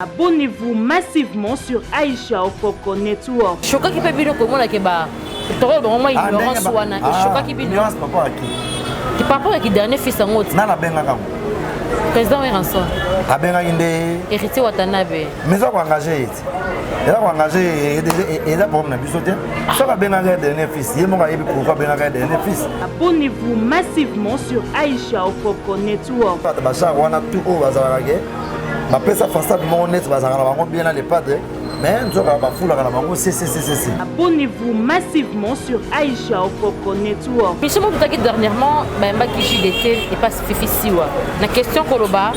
Abonnez-vous massivement sur Aïcha Okoko Network. Choka qui peut bien comment là que bah toi bon moi ignorance wana et choka qui bien ignorance par rapport à qui qui par rapport à qui dernier fils en autre na la benga kam président Eranson a benga inde héritier Watanabe mais ça ko engager et là ko engager et là pour na biso te ça va benga dernier fils yé mo ka yebi pourquoi benga dernier fils. Abonnez-vous massivement sur Aïcha Okoko Network. Ba ça wana tout au bazala ke ma pesa façade mon net bazala bango bien na les padres. Mais abonnez-vous massivement sur Aïcha Okoko Network. Mais ce moment dernièrement, qui JDT et pas Fifi. La question Koloba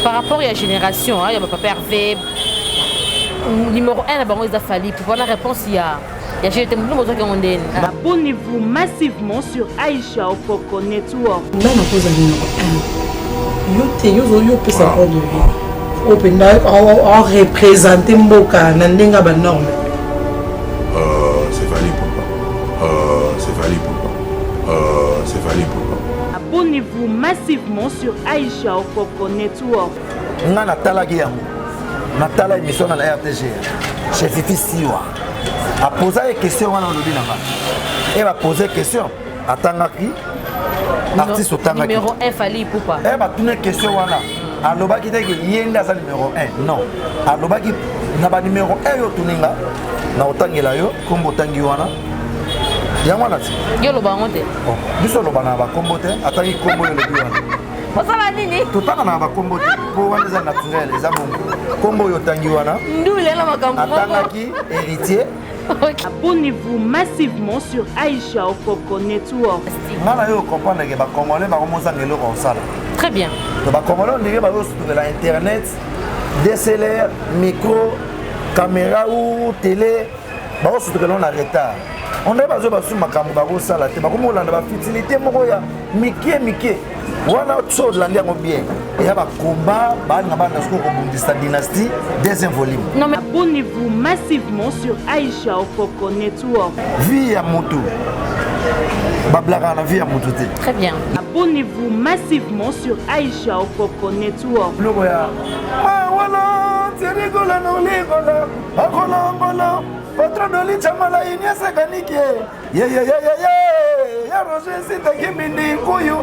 par rapport à la génération, il y a papa Hervé numéro 1 là-bas il a fallu pour voir la réponse il y a JDT abonnez-vous massivement sur Aïcha Okoko Network. Même à cause de numéro 1. Yo peut s'avoir de vie. On représente Mboka Nandenga ba norme. C'est valide papa. C'est valide papa. C'est valide papa. Abonnez-vous massivement sur Aïcha Okoko Network. Ngana talaki yango. Natala émission na RTG. Chef Fifi Siwa. A poser une question wana lobi nanga. Et va poser question atangaki artiste otangaki. Numéro 1 fallait pourquoi? Et va tourner question wana. Alobaki te ke yenda za numéro 1 non alobaki na ba numéro 1 yo tuninga na otangela yo kombo tangi wana yango na ti yo loba ngote oh biso loba na ba kombo te atangi kombo yo lobi wana osala nini totanga na ba kombo te po wana za naturel eza bongo kombo yo tangi wana ndule la makambo atangaki héritier. Abonnez-vous massivement sur Aïcha Okoko Network. Ngana yo comprendre que ba congolais ba komosa ngelo ko sala. Très bien. To ba congolais on dirait ba yo sur la internet, DSLR, micro, caméra ou télé, ba yo sur que l'on a retard. On dirait ba zo ba sur makambo ba ko sala te ba ko molanda ba futilité moko ya mike. Wana autre landia ngo bien. Et ya ba combat ba nga ba na sko ko bundista dynastie deuxième volume. Non mais abonnez-vous massivement sur Aïcha Okoko Network. Vie ya moto. Bablaka na vie ya moto te. Très bien. Abonnez-vous massivement sur Aïcha Okoko Network. Logo ya. Ah wala, terigola no legola. Akola. Patron de l'Ichamala Inyasa Kanike. Yeah. Ya Roger Sita Kimindi Kuyu.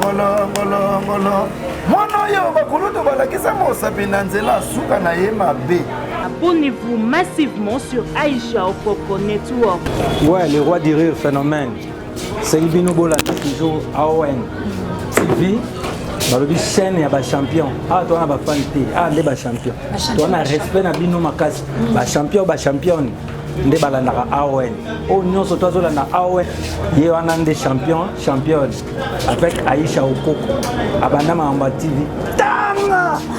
Bolo. Mono yo bakuluto balakisa mosa pinanzela suka na yema B. Abonnez-vous massivement sur Aïcha Okoko Network. Ouais, le roi du rire phénomène. C'est Ibino Bola toujours AON. TV. Balobi chaîne ya ba champion. Ah toi na ba fanté. Ah les ba champion. Toi na respect na bino makasi. Ba champion. Nde balandaka AON. Oh nyonso to azolanda AON. Ye wana nde champion avec Aïcha Okoko. Abandama Amba TV.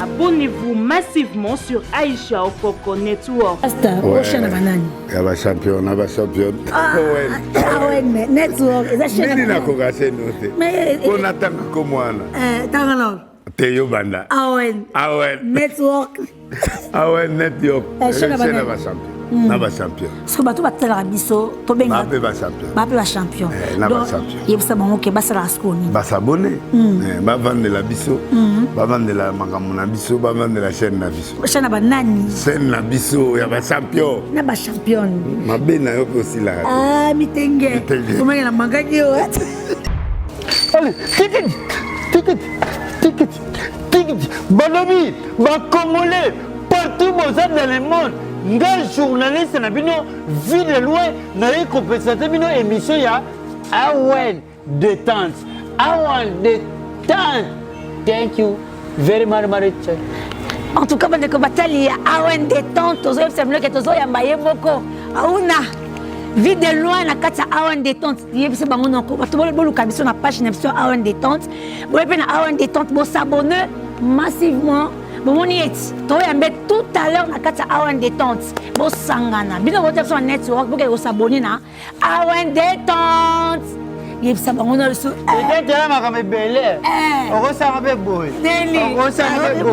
Abonnez-vous massivement sur Aïcha Okoko Network. Asta prochaine banane. Ya ba champion. AON Network. Eza chaîne. Nini na kokase note. Mais on attend comme moi. Tangana. Teyo banda. AON Network. AON Network. Chaîne ba champion. Na ba champion. Parce que bato batela biso to benga. Ba champion. Ba champion. Na ba champion. Yebisa bango ke basala skoni. Ba s'abonner. Ba vendre la biso. Ba vendre la makambo na biso, ba vendre la chaîne na biso. Chaîne ba nani? Chaîne na biso ya ba champion. Na ba champion. Mabe na yo aussi la. Ah mitenge. Comment la mangaki yo? Allez, ticket. Balobi, ba Congolais partout dans le monde. Nga journaliste na bino vie de loin na y compensateur bino émission ya AON détente. Thank you very much. En tout cas, bande ko batali AON détente, tozo yebisa que tozo ya mbaye moko. Auna vie de loin na kati AON détente. Yebisa bango noko bato boluka biso na page na biso AON détente. Bo pe na AON détente bo s'abonner massivement. Bon, tout à l'heure, on a quatre AON détente. Bon, sangana. Bien, on va sur network pour que vous s'abonnez na AON détente. Il y a ça, on a le sou. Peut-être là, ma caméra belle. On ressent un peu boy. On ressent un peu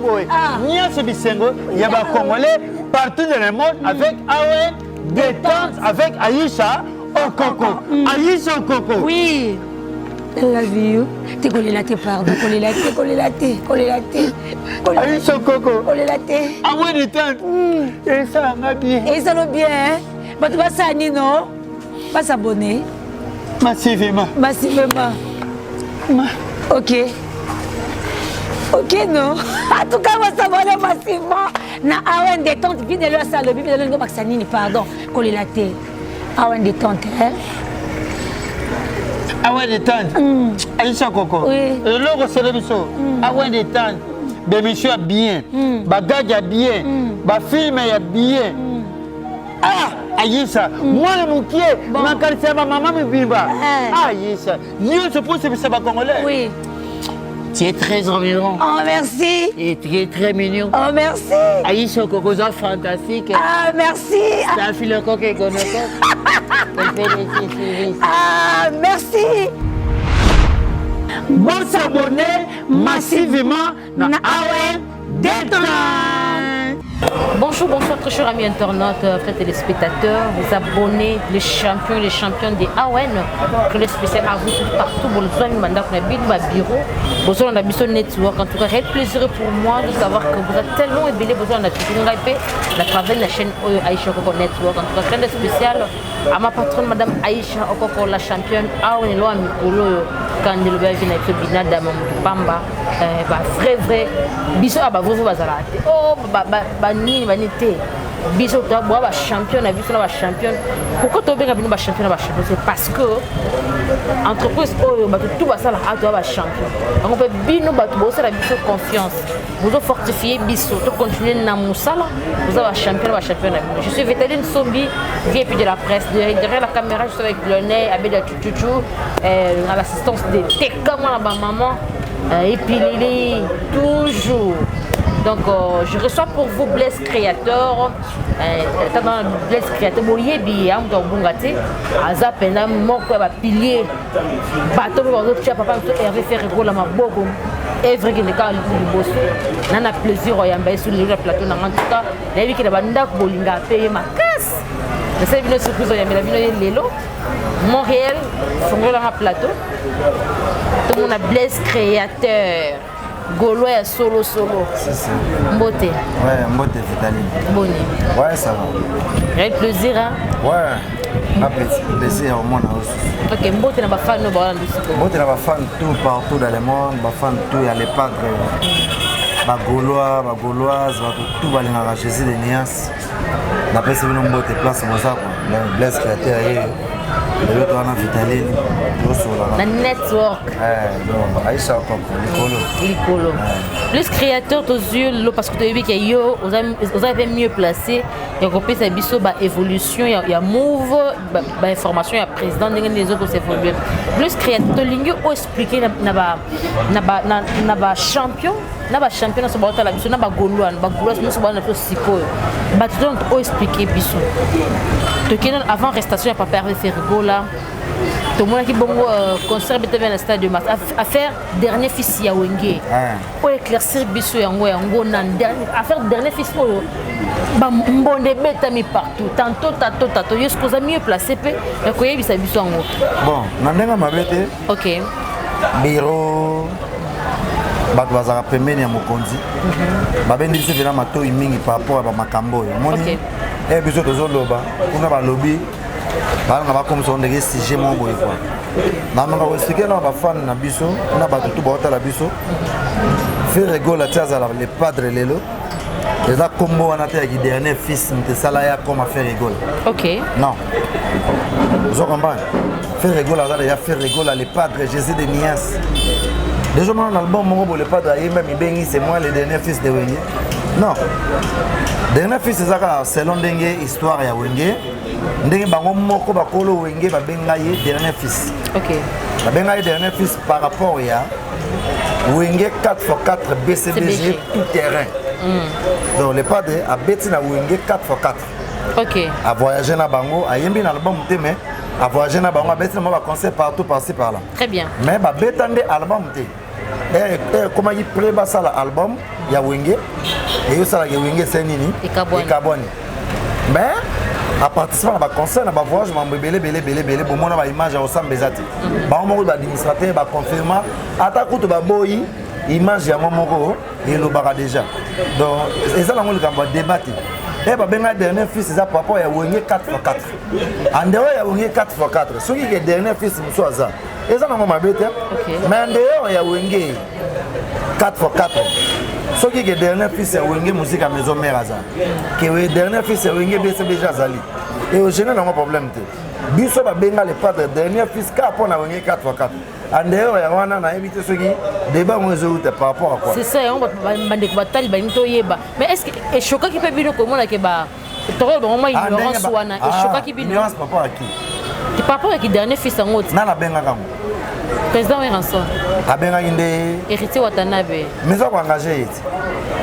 boy. Nia se bisengo, il y a des Congolais partout dans le monde avec AON détente, avec Aïcha Okoko. Aïcha Okoko. Oui. I love you. T'es collé la tête, pardon. Collé la tête, collé la tête, collé la tête. Aïcha Coco. Collé la tête. Ah ouais, détente. Et ça va bien. Et ça va bien, hein? Bah, tu vas s'abonner, non? Pas s'abonner. Massivement. Massivement. Ok. Ok, non? En tout cas, on va s'abonner massivement. Na Awen détente, vide le salope, vide le Maxanini, pardon. Collé la tête. Awen détente, hein? Ah ouais, détente. Aïcha Coco. Oui. Et là, c'est le biseau. Ah ouais, détente. Ben, monsieur a bien. Bagage a bien. Ba film a bien. Ah, Aïcha. Moi, mon pied. Ma carte, ma maman me bimba. Ah, Aïcha. Nous, je pense que c'est pas congolais. Oui. Tu es très environ. Oh, merci. Et tu es très mignon. Oh, merci. Aïcha Coco, c'est fantastique. Ah, merci. C'est un fil coq et gonocot. Ah, merci. Bon s'abonner massivement dans Awen Détente. Bonjour, bonsoir, très chers amis internautes, frères téléspectateurs, les abonnés, les champions des Awen. Que le spécial à vous tout partout. Bon, nous sommes mandat pour le bureau. Bonsoir, on a besoin de network. En tout cas, c'est plaisir pour moi de savoir que vous êtes tellement ébélés. Bonsoir, on a tout à travers la chaîne Aïcha Okoko Network. En tout cas, chaîne spéciale à ma patronne, Madame Aïcha Okoko, la championne Awen, Loa Mikolo, quand le bébé vient avec le binad d'Amam Pamba. Vrai, biso ah bah vous bazala oh bah ni vanité biso ta bois ba champion na biso na ba champion pourquoi to benga bino ba champion c'est parce que entreprise oh bah tout basala a to ba champion on peut bino ba to ça la biso confiance vous fortifier biso to continuer na musala vous ba champion je suis Vétaline Sombi vie et puis de la presse derrière la caméra je suis avec Lionel Abeda Tututu à l'assistance de Teka moi la maman et puis Lili, toujours. Donc, je reçois pour vous Blaise Créateur. Dans Blaise Créateur, vous voyez bien, vous avez Azap, mon pilier. Bateau, vous papa, Hervé Ferrego, la mabogo. Evre qui n'est pas le boss. On a plaisir, on a sur le plateau. En tout cas, il y a qui a bolinga payé ma casse. C'est une surprise, il y a Lélo. Montréal, sur le plateau. Tout le monde a Blaise Créateur. Gaulois solo. C'est ça. Mbote. Ouais, Mbote Vétaline. Bonne. Ouais, ça va. Il y a plaisir, hein? Ouais. Plaisir au monde aussi. Ok, Mbote n'a pas fan de Balan Lucico. Mbote n'a pas fan tout partout dans le monde. Pas fan tout, il y a les padres. Gaulois, Gauloises, tout va les Jésus de Nias. D'après ce que nous avons place comme ça, Blaise Créateur. Le autre on a Vétaline, la network. Aïcha Okoko, Licolo. Plus créateur aux yeux, parce que tu as vu qu'il y a vous avez mieux placé. Il y a compris sa biso évolution, il y a move, information, il y a président, les autres s'évoluent. Plus créateur, l'ingue ou expliquer n'a champion. Na ba champion na sobota la biso na ba Gaulois na sobona to sikoyo ba tout expliquer biso to kenan avant restation ya papa Hervé Ferrego là to mona ki bongo concert BTV na stade de Mars à faire dernier fils ya Wenge pour éclaircir biso yango nan affaire dernier fils oyo ba mbonde beta mi partout tantôt yesko za mieux placé pe ko yebisa biso yango bon na ndenga mabete OK biro bato bazaka pembeni ya mokonzi babendi biso vena matoi mingi par rapport à makambo oyo moni biso tozoloba kuna balobi balanga bakomisa ondenge sujet moko boye kwa namanga koexplike na bafane na biso na bato tu baotala biso Ferrego la ti azala le padre lelo eza kombo wana te yaki dernier fils moto esala ya comme Ferrego OK non ozo comprendre Ferrego aza déjà Ferrego le padre Jésus de Nias. Déjà, mon album, mon le padre, c'est moi le dernier fils de Wenge. Non. Dernier fils, c'est selon Dengue, histoire ya Wenge. Dengue, bango moko bakolo Wenge, babengaye dernier fils. OK. Babengaye dernier fils par rapport ya Wenge 4x4 BCBG tout terrain. Donc le padre a bêti na Wenge 4x4. OK. A voyager na bango, a yembi na album te a voyager na bango, a bêti na bango, a concert partout par-ci par-là. Très bien. Mais ba bétande album te. Comment il prépare ça l'album ya Wenge et ça la Wenge c'est nini et Kaboni. Mais à participer à concert na voyage ma belé bon mona ba image au sam bezati ba mo ba administrateur ba confirmer ata kutu ba boyi image ya momoko et le bara déjà donc ça la mo le kamba débattre et ba benga dernier fils ça papa ya wonye 4x4 andeo ya wonye 4x4 soki ke dernier fils muso aza et ça na mo mabete mais andeo ya wonye 4x4 soki ke dernier fils ya wonye musique à maison mère aza ke we dernier fils ya wonye bese déjà azali et au général na problème te biso ba benga le padre dernier fils ka pona wonye 4x4 andeo ya wana na éviter soki débat mo ezouta par rapport à quoi c'est ça on va bandeko batali banito yeba mais est-ce que et choka ki pe bino ko mona ke ba toro ba moi ignorance wana et choka ki bino ignorance par rapport à qui ti par rapport à qui dernier fils en autre na la benga kango président Eranson a benga inde héritier Watanabe mais ça va engager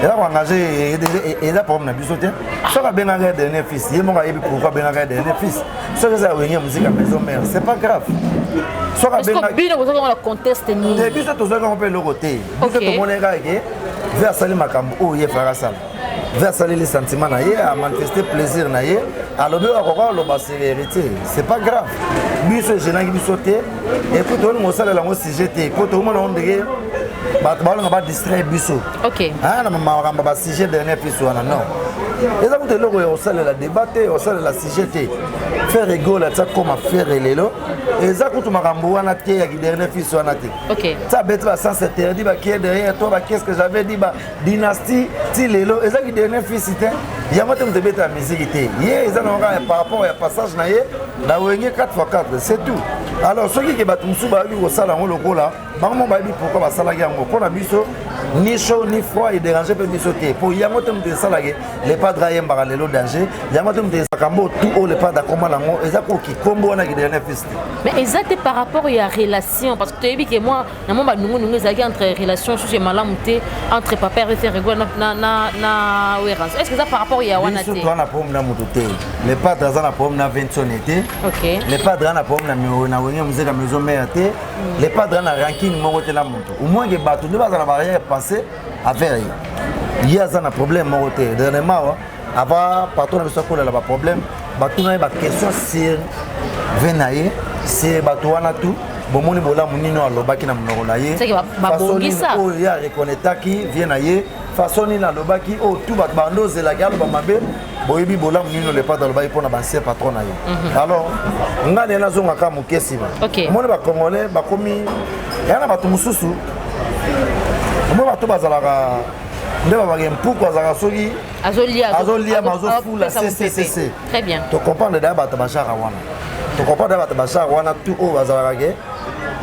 et là va engager et là pour na biso te ça va benga dernier fils il mo ga yebi pourquoi benga dernier fils ça que ça wenye musique à maison mère c'est pas grave. Est-ce que bien vous avez le contexte ni depuis ça tous on peut le côté tout le monde est gagné vers salir makambo oh yé frère sal vers salir les sentiments na yé à manifester plaisir na yé alors bien encore le bas c'est héritier c'est pas grave biso je n'ai biso te et pour tout le monde ça la mo sujet te pour tout le monde on dirait ba ba distraire biso OK ah na mama ba sujet dernier fils wana non et ça vous te logo au salle la débattre au salle la sujet faire rigoler ça comme faire lelo et ça quand tu makambo wana te ya dernier fils wana te OK ça bête va sans s'interdit ba qui est derrière toi ba qu'est-ce que j'avais dit ba dynastie ti lelo et ça qui dernier fils te ya mate me bête la musique te yé ça non par rapport à passage na yé na wenge 4x4 c'est tout alors ceux qui bat musu ba bi au salle en lokola ba mo ba bi pourquoi ba sala yango pour na biso ni chaud ni froid et déranger pe biso te pour ya mate me sala les pas drayer mbaralelo danger ya mate me sakambo tout au les pas d'accord lango et ça ko ki kombo wana ki dernier fils mais exact par rapport à relation parce que tu as dit que moi na mo ba nungu ezaki entre relation sous malamuté entre papa et frère na Werance est-ce que ça par rapport à wana te surtout na problème na mutote les pas dans na problème na 20 sonité OK les pas dans na problème na wenye musique à maison mère te les pas dans na ranking mo te na muto au moins que bato de base na barrière penser à faire il y a un problème mo te dernièrement avant patron na biso ko la ba problème bato na ba question sur venaye c'est bato wana tout bomoni bola munino alobaki na mnoko na ye c'est que babongisa o ya reconnaître qui vient na ye façon ni na lobaki o tout ba bandoze la galo ba mabe boyebi bola munino le pas dans le bail pour na banser patron na ye alors ngane na zonga ka mukesi ba moni ba congolais ba komi yana bato mususu mo bato bazalaka nde babake mpuku azalaka soki azolia mazofula ccc très bien to comprendre d'ailleurs bato bashaka wana to comprendre bato bashaka wana tout o bazalaka ke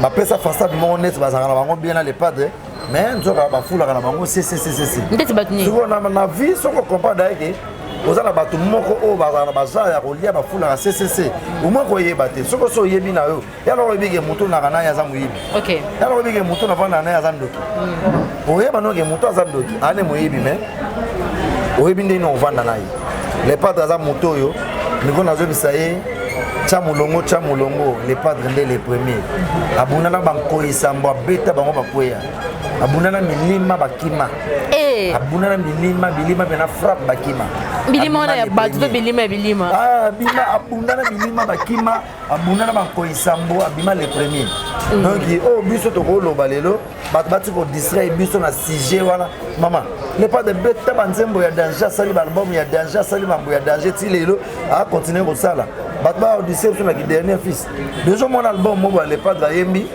bapesa façade moko neti bazalaka na bango bien na le padre mais nzoka bafulaka na bango ccc na vie soko comprendre d'ailleurs ke oza na bato moko oyo bazala na baza ya kolia bafulaka ccc omoi koyeba te soki oso oyebi na yo yala oyebi ke moto naka na ye aza moyebi yala oyebi ke moto navanda na ye aza ndoki oyeba noke moto aza ndoki ane moyebi me oyebi ndeni ovanda na ye le padre aza moto oyo ndiko nazobisa ye tya molongo le padre nde le premier abundana bankoyisa mbo abeta bango bakweya abundana milima bakima abundana bilima pena frappe bakima bilima wana ya bato to bilima abundana bilima bakima abundana bankoyisa mbo abima le premier donc o biso tokoloba lelo bato bati kodistrait biso na sujet wana mama le padre beta banzembo ya danger asali baalbum ya danger asali mambo ya danger ti lelo akontinue kosala bato baodise biso na kidernier fils déjà mon album moko le padre ayembi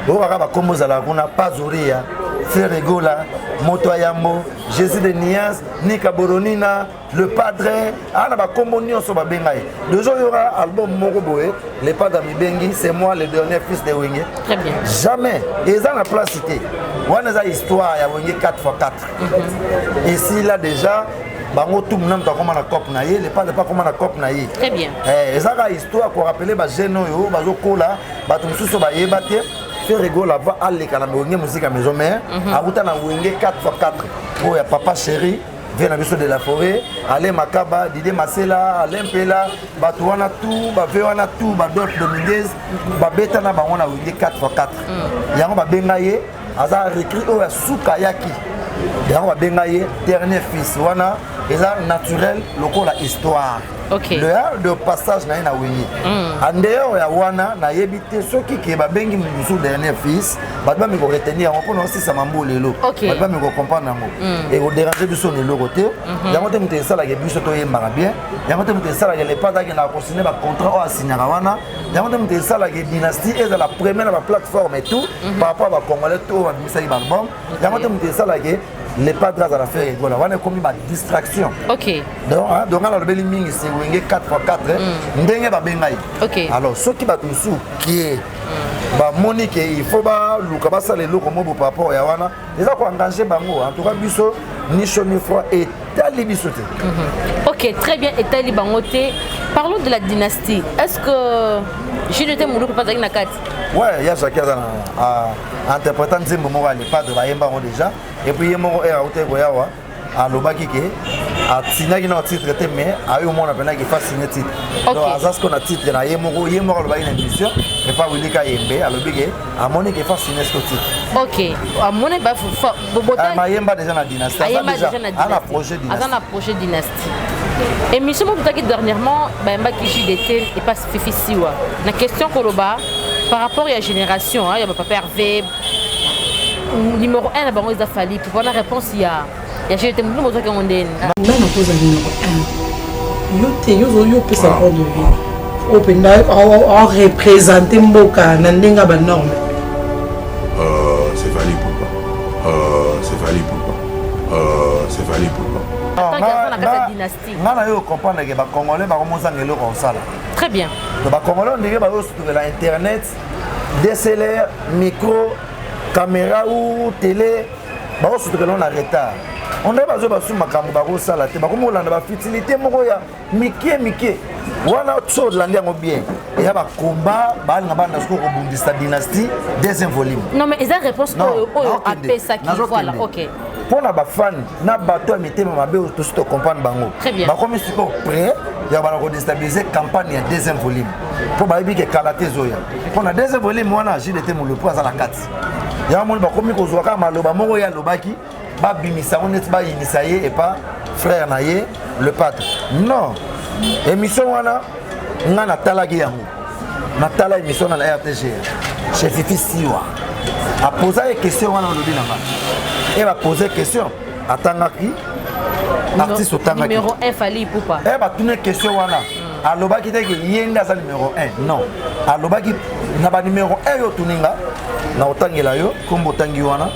oyo baka bakombo ozalaka kuna pazoria frère egola moto ayambo jésus de nias nika boronina le padre ana bakombo nyonso babenga ye déjà oyo yoka album moko boye le padre mibengi c'est moi le dernier fils de wenge très bien jamais eza na place te wana eza histoire ya wenge 4x4 et si là déjà bango tout mna mta koma na cop na ye le pas de pas koma na cop na ye très bien ezaka histoire ko rappeler ba jeune oyo bazokola bato mosusu bayeba te faire rigoler va aleka na wenge musique à maison mère abuta na wenge 4x4 oya papa chéri vient na biso de la forêt ale makaba Didier Masela Alain Pela bato wana tout ba ve wana tout ba Dolphe Dominguez ba beta na bango na wenge 4x4 yango ba benga ye aza recrit oya suka yaki yango babenga ye dernier fils wana eza naturel lokola histoire. Ok. Le art de passage na ye na wengi. En dehors ya wana na yebi te soki ke babengi musu dernier fils, bato ba mi ko retenir yango mpona osisa mambo lelo. Bato ba mi ko comprendre yango. Et au déranger biso ne loko te. Yango te mutu esalaka biso toyembaka bien. Yango te mutu esalaka lepa taki na kosigner ba contrat oyo asignaka wana. Yango te mutu esalaka dynastie eza la première na ba plateforme et tout par rapport à ba congolais to ba bimisaki ba album. Yango te mutu esalaka les padres à la faire rigoler. On a commis ma distraction. Ok. Donc on a le bel ming c'est wenge 4x4 ndenge ba bengai. Ok. Alors ceux qui battent sous qui est ba Monique il faut ba luka ba sala loko mo par rapport ya wana. Les a ko engager bango en tout cas biso ni chaud ni froid et tali biso te. Ok, très bien et tali bango te. Parlons de la dynastie. Est-ce que j'ai noté mon look pas avec Nakat? Ouais, il y a chacun interprétant Nzembo Mora les padres ba yemba déjà et puis yembo era hotel koyawa à lobaki ke a tinaki na titre te mais a eu mon appelé qui fasse signer titre. Donc à ce qu'on a titre na yembo lobaki na émission et pas Wilika Yembe à lobiki a moni qui fasse signer ce titre. OK. A moni ba bobotan ma yemba déjà na dynastie. Yemba déjà na dynastie. À la projet dynastie. À la projet dynastie. Émission qui dernièrement Bemba Kishi d'été et pas Fifi Siwa. La question Koloba par rapport à la génération, il y a papa Hervé numéro 1 là bango Zafali pour la réponse il y a j'ai été nous moto qui on donne. Même en pose numéro 1. Yo te yo pesa ordre de vie. Open en représenter Mboka na ndenga ba norme. C'est valide pourquoi c'est valide pourquoi c'est valide pourquoi Très bien. Les Congolais ont internet, DSLR, micro, caméra ou télé, ils ont retard. On a besoin de makambo bakosala te bakomolanda ba futilité moko ya mike wana tso de landia ngo bien et ya ba combat ba nga banda sko ko bundista dynastie deuxième volume. Non mais ils ont réponse au appel ça qui voilà OK. Pour na ba fan na bato mitema mabe to to comprendre bango. Ba comme si ko prêt ya ba ko déstabiliser campagne ya deuxième volume. Pour ba bi ke kalaté zoya. Pour na deuxième volume wana JDT mo le point à la 4. Ya mo ba komi ko zoka maloba moko ya lobaki ba bimisa on est ba initié et pas frère naye le padre. Non. Émission wana nga na talaki yango. Na tala émission na la RTG. Chef Fifi Siwa. A poser une question wana lobi na ba. Et va poser question atangaki artiste otangaki numéro 1 fali poupa. Et va tourner question wana. Alobaki te ke yenga za numéro 1. Non. Alobaki na ba numéro 1 yo tuninga na otangela yo kombo tangi wana.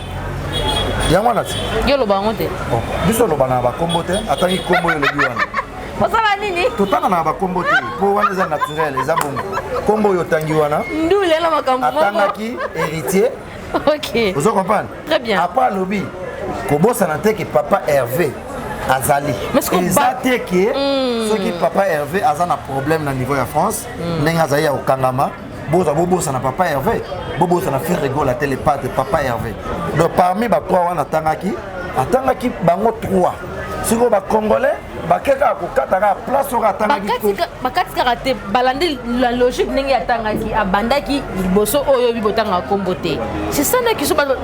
Yango na ti. Yo loba ngote. Oh, biso loba na ba kombo te atangi kombo yo lobi wana. Osala nini? Totanga na ba kombo te. Po wana za naturel eza bongo. Kombo yo tangi wana. Ndule la makambo. Atangaki héritier. OK. Vous comprenez? Très bien. Après lobby, Kobosa n'a que papa Hervé Azali. Mais ce qu'on bat que ceux qui papa Hervé Azali a problème dans le niveau de France, n'enga zaya au Kangama, Bobo ça n'a papa Hervé, Bobo ça n'a fait rigoler la télépathe de papa Hervé. Donc parmi les trois on attangaki bango 3. Si on va congolais, bakeka ko kataka place au atangaki. Bakati karate balandi la logique n'engi atangaki abandaki liboso oyo bibotanga kombote. C'est ça qui se passe. Non.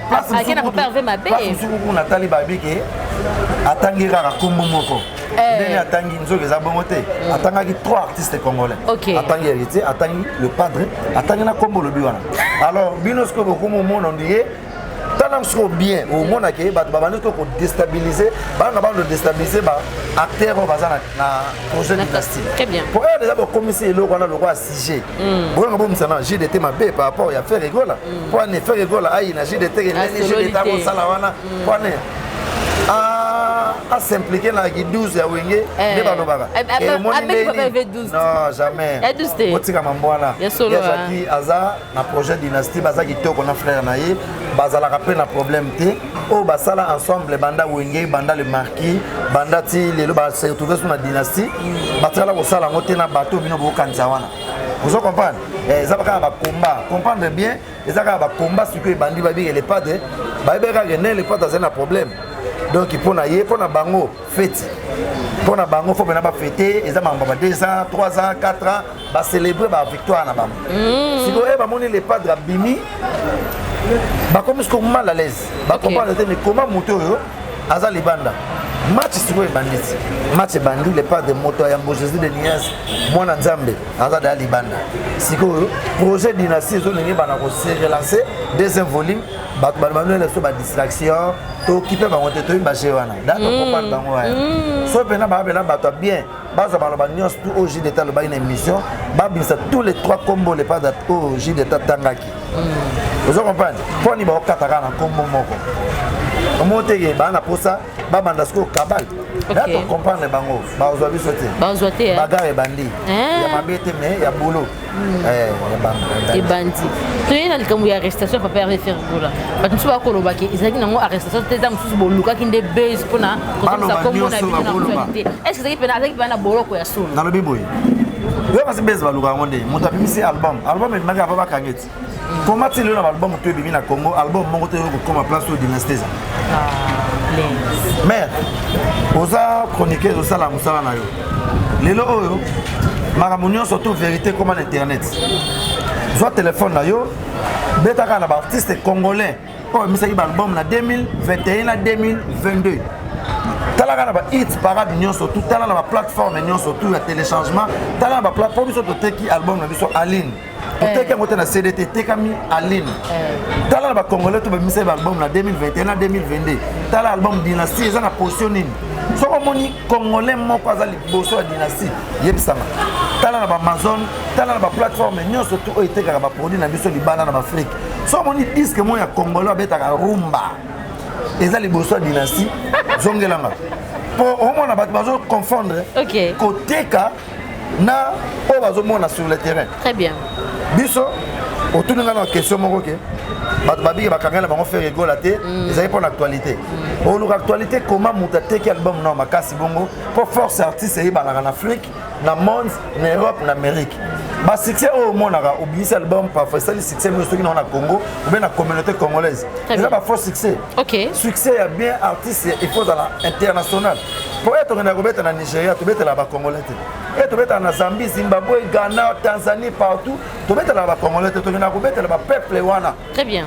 Parce que papa Hervé mabe. Parce que Nathalie babike atangi kaka kombo moko. Ndeni atangi nzoke za bongote. Atangaki 3 artistes congolais. Atangi héritier, atangi le padre, atangi na kombo le biwana. Alors binosko beaucoup monde on dit tant que bien au monde que ba ko déstabiliser ba nga ba déstabiliser ba acteur au bazana na projet dynastie. Très bien. Pour eux déjà pour commissaire le roi le roi CG. Bon nga bon sana JDT mabe par rapport ya faire rigola. Pour ne faire rigola ai na JDT ne JDT ko sala wana. Pour ne à s'impliquer dans la 12 ya wenge ne ba lobaka. Non jamais. Otika mambwana. Ya qui aza na projet dynastie baza kitoko na frère na ye bazala rappel na problème te o basala ensemble banda wenge banda le marquis banda ti lelo ba se retrouver sur la dynastie batala ko sala ngote na bateau bino bo kanza wana. Vous comprenez? Ça va combat. Comprendre bien, ça va combat ce que bandi babi et les padres, les padres ont un problème. Donc pour na bango fête. Pour na bango faut bien fêter, ils ont 2 ans, 3 ans, 4 ans, ba célébrer ba victoire na bango. Si vous avez moni les padres bimi, ba comme ce mal à l'aise. Ba comprendre mais comment moto yo aza libanda. match sikoyo ebanditi match ebandi le part de moto ya Yambo Jésus de Nias mwana nzambe aza da libanda sikoyo projet dynastie ezolingi bana korelancer deuxième volume bato balibano so badistraction tookipe bango te toyimba ge wana dako comprendre bango waya so mpena babela bato bien baza baloba nyonso tu au J d'état lobaki na émission babimisa tous les trois combos le pas au J d'état tangaki ozo comprendre mponi baokataka na kombo moko omoteke bana posa babanda siko kabal to comprendre bango bazwa biso te bagare bandi ya mabe te mais ya boulot ebandi toyei na likambo ya arrestation papa herve fergola bato mosusu bakolobaki ezalaki nango arrestation te eza mosusu bolukaki nde base mpona kotomisa kombo na bino na actualité est ce que azalaki pena na boloko ya solo nalobi boye yo kasi base baluka yango nde moto abimisi album ebimaki ava bakangeti koma ti lelo na baalbum to ebimi na Congo album moko te kokoma place oyo dynastie eza mais oza chroniqueur osala mosala na yo lelo oyo makambo nyonso to vérité koma na internet zwa telefone na yo betaka na baartiste congolais oyo emisaki baalbum na 2021 na 2022 talaka na bahit parade nyonso tu tala na baplateforme nyonso tu ya téléchargement tala na baplateforme biso toteki album na biso aline toteki yango te na cdt tekami aline tala na bacongolais to bamisaki baalbum na 2021 na 2022 tala album dynastie eza na position nini soko omoni congolais moko aza liboso ya dynastie yebisanga tala na baamazon tala na baplateforme nyonso tu oyo etekaka baproduit na biso libanda na baafrike soko omoni diske moko ya congolais abetaka rumba eza liboso ya dynastie zongelanga po omona bato bazo confondre koteka na oyo bazomona sur le terrain très bien biso otuninga na question moko ke bato babiki bakangela bango faire egola te ezali mpo na actualité oluka actualité koma moto ateki album na makasi bongo mpo force artiste eyebanaka na afrique na monde na europe na amérique basuccès oyo omonaka obimisi album parfois esali succès moyo soki nango na congo obe na communauté congolaise eza bafort succès succès ya bien artiste ifo ozala international po e tokenda kobeta na nigeria tobetela bacongolais te e tobetela na zambie zimbabwe ghana tanzanie partout tobetela bacongolais te tokenda kobetela bapeuple wana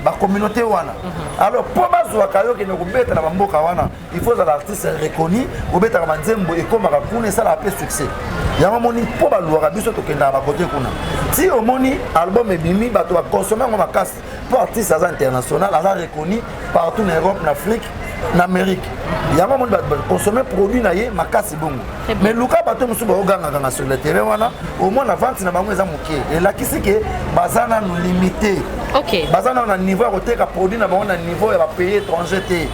bacommunauté wana alors mpo bazwaka yo kende kobetela bamboka wana ifo ozala artiste reconnu obetaka banzembo ekomaka kuna esalaka mpe succès yango moni mpo balwaka biso tokendaka bakote kuna ti omoni album ebimi bato bakonsome yango makasi mpo artiste aza international aza reconnu partout na europe na afrique na amérique yango moni bato bakonsome produit na ye makasi bongo mais luka bato mosusu baogangaka sur le terrain wana omona vente na bango eza moke elakisi ke baza nanu limité baza nanu na niveau ya koteka produit na bango na niveau ya bapays étranger te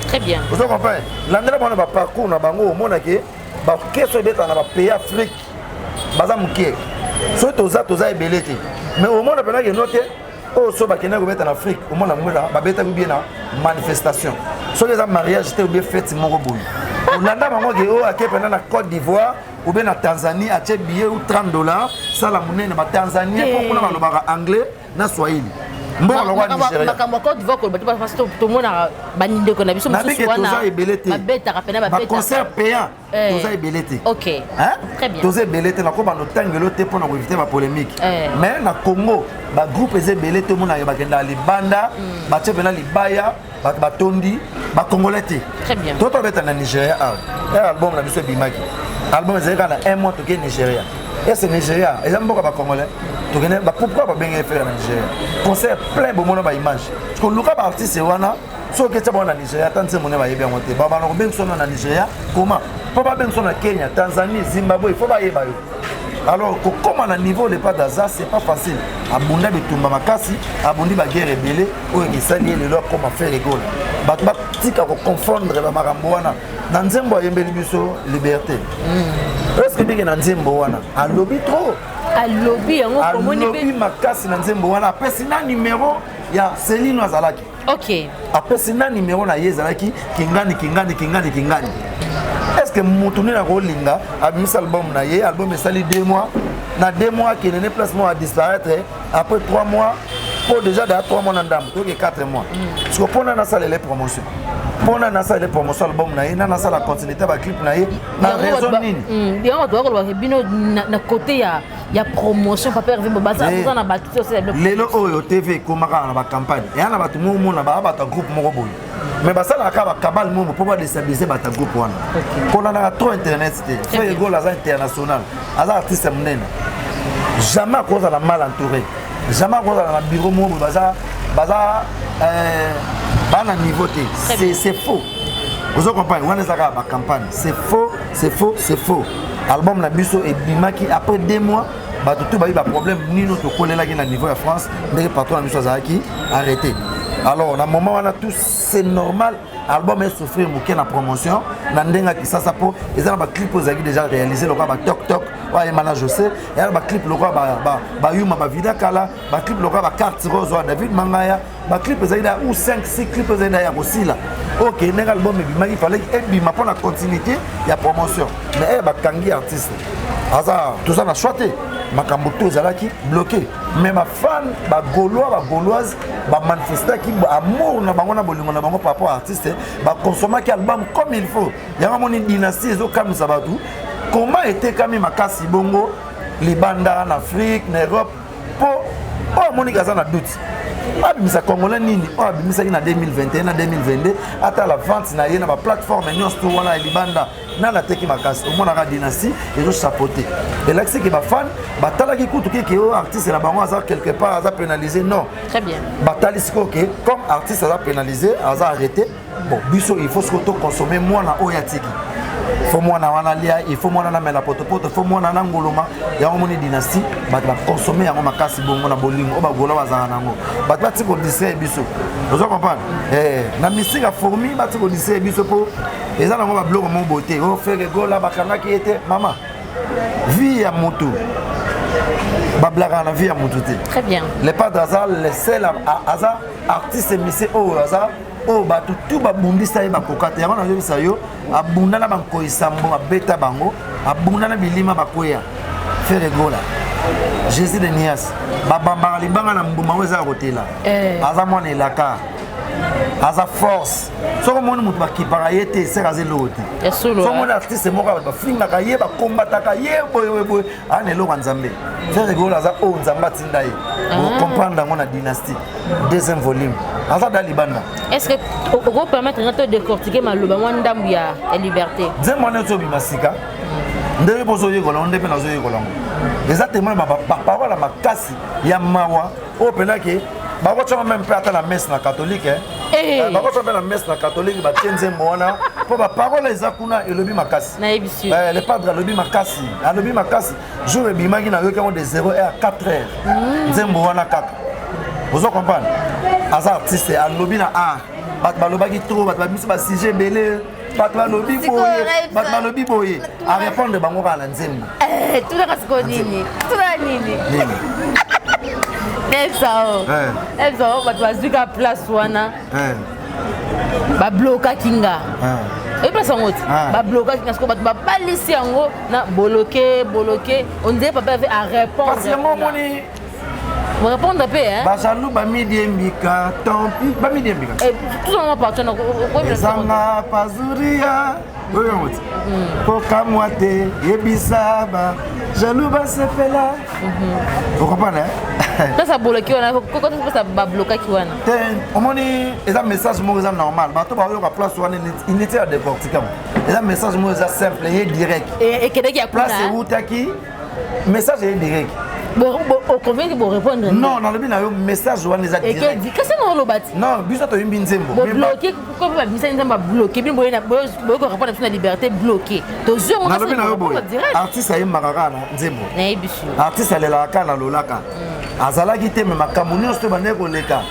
ozo comprendre landela bango na baparcours na bango omona ke bakeso ebetaka na bapays afrique baza moke soki toza ebele te mais omona mpenaki eno te oyo so bakendaki kobeta na afrique omona ngwela babetaki bie na manifestation soki eza mariage te obie fete moko boye olanda bango ke oyo ake mpena na côte d'ivoire obe na tanzanie atie billet ou $30 sala monene batanzanien mpo kuna balobaka anglais na swahili mboka lokwa nigeria makambo ya côte d'ivoire koloba te parce que tomonaka bandeko na biso mosusu wana babetaka pena baconcert payant toza ebele te toza ebele te nakoba notangelo te mpo na koevite bapolémique mais na congo bagroupe eza ebele te omonaka bakendaka libanda batie mpena libaya bato batondi bacongolais te toto beta na nigeria awa album na biso ebimaki album ezali kaka na 1 mois toke nigeria ese nigeria eza mboka bacongolais tokende pourquoi babengeli fere na nigeria concert plein bomona baimage parce que luka baartiste wana soki etia bango na nigeria ata nzembo ne bayebi yango te babana kobengi so na nigeria koma mpo babengi so na kenya tanzanie zimbabwe fo bayeba yo alors kokoma na niveau le pas d'Aza c'est pas facile abunda bitumba makasi abundi baguerre ebele oyo ekisali ye lelo akoma faire egola bato batika koconfondre bamakambo wana na nzembo ayembeli biso liberté eske bike na nzembo wana alobi trop alobi makasi na nzembo wana apesi na numero ya selino azalaki apesi na numero na ye ezalaki kingani est-ce que moto nini akolinga abimisa album na ye album esali 2 mois na 2 mois akenene placement a disparaître après 3 mois po déjà de 3 mois na ndambo toke 4 mois parce que mpona nasala les promotions mpona nasala les promotions album na ye na nasala continuité baclip na ye na raison nini yango bato bakoloba bino na côté ya promotion papa herve baza na bato lelo oyo tv ekomaka na bacampagne eya na bato momona baa bato ya groupe moko boye mais basalaka bakabale momo mpo badestabilize bata groupe wana konanaka trop internet te so egol aza international aza artiste monene jamais akozala mal entouré jamais akozala na bureau momo baza bana niveau te c'est faux vous comprenez wana ezaka bacampagne c'est faux album na biso ebimaki après 2 mois bato tout bayi baproblème nino tokolelaki na niveau ya France ndenge patron na biso azalaki arrêté. Alors, dans le moment où on a tous, c'est normal, l'album est souffert de la promotion. Dans le qui ça pour ils ont un clip aux aguilles déjà réalisé, le gars toc toc, ouais je sais, et un clip le gars Yuma Vida Kala, un clip le gars carte rose David Mangaya, un clip aux aguilles ou 5-6 clips aux aguilles aussi là. Ok, l'album il fallait et pour la continuité, il y a promotion. Mais il kangi artiste. Tout ça on a choisi. Makamboto zalaki bloqué mais ma fan ba gauloise ba manifester ki amour na bango na bolingo na bango par rapport à artiste ba consommer ki album comme il faut ya moni dynastie zo comme ça ba tout comment était kami makasi bongo libanda en Afrique en Europe pour moni kaza na doute abimisa congolais nini abimisa ki na 2021 na 2022 ata la vente na ye na ba plateforme nyonso wana libanda na teki makasi au moins la dynastie et je chapeauté et là c'est que ba fan batalaki kutu ki artiste na bango aza quelque part aza pénalisé non très bien batali siko que comme artiste aza pénalisé aza arrêté bon biso il faut se consommer moi na oyatiki faut moi na wana lia il faut moi na mela potopoto faut moi na ngoloma ya moni dynastie ba consommer yango makasi bongo na bolingo o ba gola bazana nango ba tati ko dise biso vous comprenez na misika fourmi ba tati ko dise biso po eza nango ba blog mon beauté o fait gola ba kanga ki était maman vie ya moto ba blaga na vie ya moto te très bien les pas d'hasard les seuls hasard artiste missé au hasard oh bato tout babundisa ye bakokata yango nazobisa yo abunda na bankoisambo abeta bango abunda na bilima bakoya faire gola Jésus de Nias babambaka libanga na mbuma oyo eza ya kotela aza mwana elaka aza force soko moni moto bakipaka ye te eseka aza eloko te soko moni artiste moko bato bafingaka ye bakombataka ye boyeboye ana eloko ya nzambe faire gola aza oyo nzambe atinda ye comprendre yango na dynastie deuxième volume aza da libanda est-ce que on permettre de décortiquer maloba mwana ndambu ya liberté nzembo wana ezobima sika ndenge bozoyekola nde mpe nazoyekola ngo eza témoin baparole ya makasi ya mawa oyo mpenake bakotyaka meme mpe ata na messe na catholique bakotyaka mpe na messe na catholique batie nzembo wana mpo baparole eza kuna elobi makasi le padre alobi makasi jour ebimaki nayoki yango de 0 heure à 4 heures nzembo wana kaka ozo comprendre aza artiste alobi na art bato balobaki trop bato babimisi basujet ebele bato balobi boye arépondre bango kaka na nzembo tunaka siko nini ebisao bato bazwika place wana bablokaki nga oyi place yango ti bablokaki nga siko bato babalisi yango na bloqué ondire papa ave a répondre vous répondez un peu, hein? Bajalou, Bamidi Mbika, tant pis, Bamidi Mbika. Tout le monde partit, Zanga, Pazuria, Pokamwate, Yebisaba, Jalou, Basepela. Vous comprenez? Quand ça bloque, quand ça bloque, au moins, il y a un message normal. Bateau, il place il n'était à décortiquer. Il y a un message simple et direct. Et qu'il y a place où Taki, message est direct. Combien de vous répondre? Non, dans le but, un message ou un direct. Et qu'est-ce que vous avez dit? Non, but ça, tu as une binzembo. Bloqué, comme vous avez dit, ça bloqué. Bien, vous avez répondre à la liberté bloquée. Dans le but, artiste a eu Marara, nzembo. Artiste a eu la cana, l'olaka. Azala qui t'aime, ma camounion, je te banais pour les cas.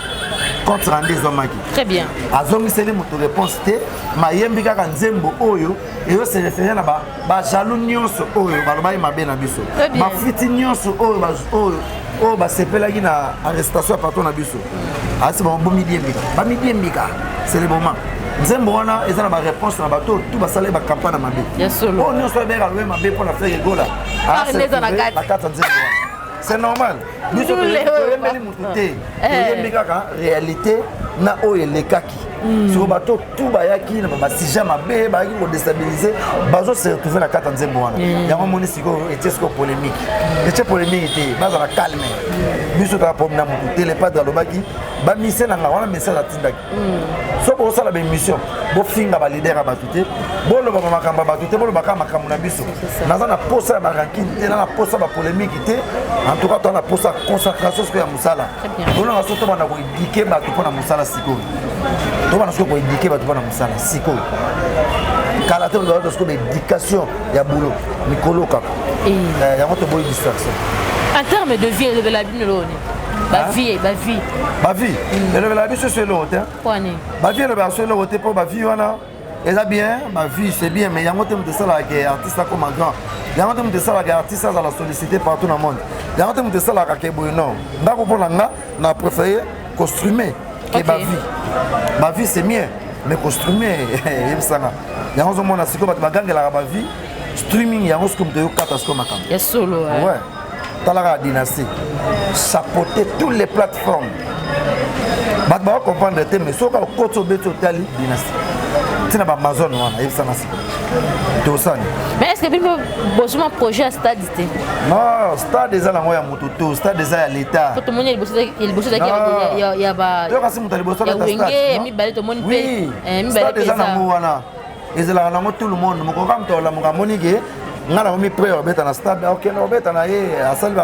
Contre un des hommes. Très bien. Azongi c'est moto réponse té ma yembi kaka nzembo oyo et yo se référé na ba jalou nyonso oyo baloba ma be na biso ba fiti nyonso oyo ba sepelaki na arrestation à patron na biso asi ba mbo midi mbika c'est le moment nzembo wana ezana ba réponse na bato tout ba sala ba campagne na mabe oh nyonso be ka ma be pour la faire gola la carte nzembo c'est normal. Nous sommes réalité na oyo elekaki siko bato tout bayaki na basija mabe bayaki kodestabilize bazose retrouver na kata nzembo wana yango moni sikoyo etie sikoyo polémique etie polémique te bazala calme biso kaka pomi na motu te lepadre alobaki bamise na nga wana message atindaki so bosala baémission bofinga balider ya bato te bolobaka makambo ya bato te bolobaka makambo na biso naza na posa ya barankine te na na posa ya bapolémique te en tout cas toa na posa ya concentration sikoyo ya mosala olonga so tobanda koedike bato mpo na mosala sikoyo tobanda sikoyo koedike bato mpo na mosala sikoyo kala te ozalaka sikoyo baéducation ya boulot mikolo kaka yango toboyi distraction en terme de vie elobela bino loni bavie elobela biso so eloko te bavie elobela so eloko te mpo bavie wana eza bien bavie c'est bien mais yango te moto esalaka artiste akoma grand yango te moto esalaka artiste azala sollicité partout na monde yango te moto esalaka ke boye non ndako mpo na nga na préféré costrumer ke bavie c'est bien mais costrumer yebisanga yango ozomona sikoyo bato bagangelaka bavie streaming yango sikoyo moto eyokata sikoyo makambo ya solo ouais talaka la dynastie chapeauter toutes les plateformes bato bako comprendre te mais soka okoti obeti otali dynastie ntina baamazon wana yebisanga sikoyo tosani mais est ce que bino bozoma projet ya stade te non stade eza nango ya moto to stade eza ya l'état po tomoni liboso ezaki yokasi moto aliboso wenge mibale tomoni mpe stade eza nango wana ezalaka nango tout le monde mokoka moto olamuka amoni ke nga na komi pré obeta na stade okende obeta na ye asali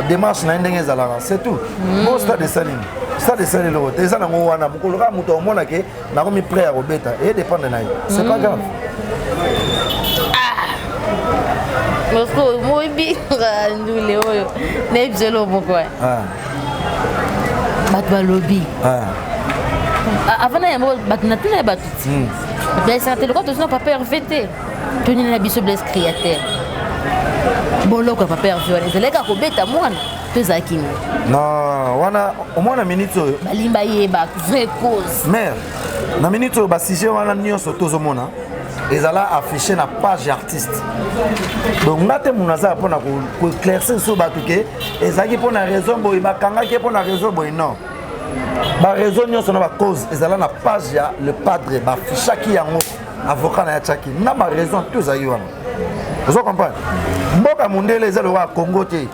démarche na ye ndenge ezalaka c'est tout bo stade esalini stade esali eloko te eza nango wana mokolo kaka moto omona ke nakomi pré ya kobeta edépendre na ye c'est pas grave moko moyebinga ndule oyo nayebi elo moko bato balobi avant na yango bato natuna ya bato ti baesaka te lokwa tozina papa herve te tonini na biso blesse créateur boloko ya papa herve wana ezalaki kobeta mwana to ezalaki nini non wana omona minute oyo balimba yeba vraie cause mare na minute oyo basujet wana nyonso tozomona ezala affiché na page artiste donc nga te muna aza mpona koéclaircir so bato ke ezalaki mpona raison boye bakangaki mpona raison boye non baraison nyonso na bacause ezala na page ya le padre baaffichaki yango avocat na ya tiaki na baraison to ezalaki wana ozo comprendre mboka mondele eza lokola congo te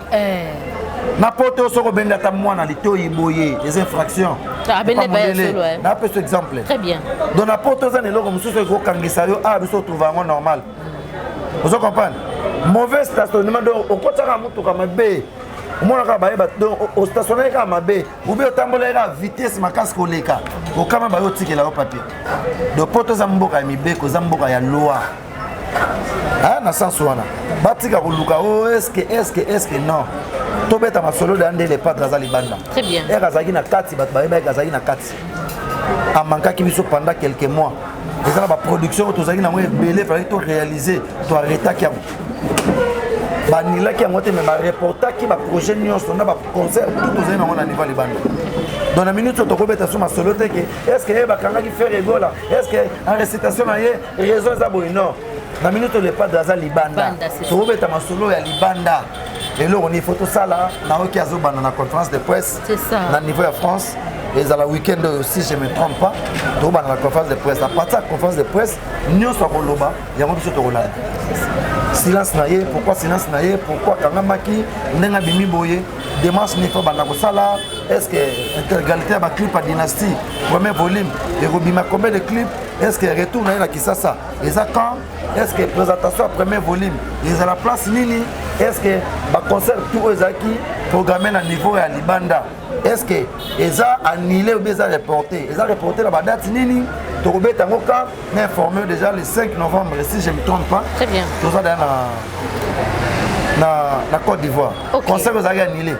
na poto oyo soko obende ata mwana litoyi boye des infractions napesa exemple donc na poto eza na eloko mosusu ekokangisa yo awa biso otrouve yango normal ozo comprendre mauvais stationnement donc okotaka motuka mabe omonaka bayeba donc ostationnaki kaka mabe obi otambolaki kaka vitesse makasi koleka okama bayo otikela yo papier donc poto eza mboka ya mibeko eza mboka ya loi na sens wana batika koluka o eske non tobeta masolo de ande le padre aza libanda eke azalaki na kati bato bayebaki azalaki na kati amankaki biso pendant quelques mois eza na baproduction oyo tozalaki nango ebele falaki to réaliser to arretaki yango banilaki yango te me bareportaki baprojet nyonso na baconcert tout tozali nango na niveau ya libanda donc na minute oyo tokobeta so masolo te ke estce ye bakangaki fer egola estce en récitation na ye raison eza boye non na minute oyo le padre aza libanda tokobeta masolo ya libanda eloko ni faut tosala naoki azobanda na conférence de presse na niveau ya France ezala week-end oyo si je me trompe pas tokobanda na conférence de presse à partir ya conférence de presse nyonso akoloba yango biso tokolanda silence na ye pourquoi silence na ye pourquoi kangamaki ndenge abimi boye démarche ni fo banda kosala est-ce que interégalité ya baclip ya dynastie premier volume ekobima combien de clip est-ce que retour na ye na kisasa eza quand est-ce que présentation ya premier volume ezala place nini est-ce que baconcert tout oyo ezalaki programme na niveau ya libanda est-ce que eza annulé ou bien eza reporté na badate nini tokobeta yango ka na informé déjà le 5 novembre si je me trompe pas toza daya na Côte d'Ivoire concert ezalaki annulé